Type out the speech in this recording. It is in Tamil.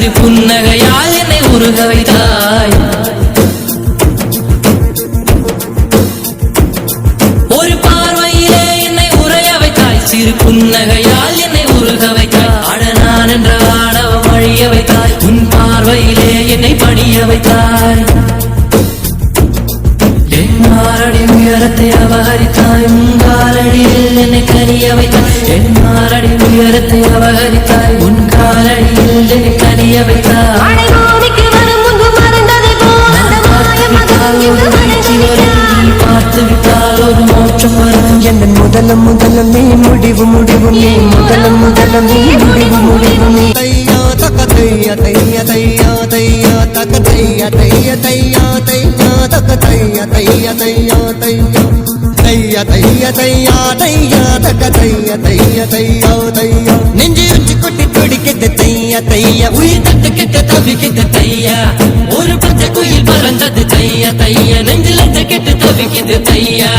சிறு புன்னகையால் என்னை உருக வைத்தாய். ஒரு பார்வையிலே என்னை உரைய வைத்தாய், சிறு புன்னகையால் என்னை உருக வைத்தாய். அட நான் என்ற ஆணவம் அழிய வைத்தாய், உன் பார்வையிலே என்னை பணிய வைத்தாய். என் மாரடி உயரத்தை அபகரித்தாய், உன் காலடியில் என்னை கனிய வைத்தாய். என் மாரடி உயரத்தை அபகரித்தாய், உன் காலடியில் என்னை கனிய வைத்தாய். பார்த்து விட்டால் ஒரு மோட்சம் வரும். என் முதலம் முதலம் நீ முடிவு முடிவு நீ முதலம் முதலம் நீ முடிவு முடிவு நீ. தையா தக்க தையா தையா தையா தையா தக்க தையா தையா தையா தையா தக்க தையா தையா தையா தையா தையா தையா தையா தையா தக்க தையா தையா தையா தையா. நெஞ்சு உச்சி கொட்டி துடிக்கிட்டு தையா தையா, உயிர் தட்டு கிட்ட தவிக்கிட்டு தையா. ஒரு பச்சை குயில் பறந்தது தையா தையா, நெஞ்சில கெட்டு தவிக்கிது தையா.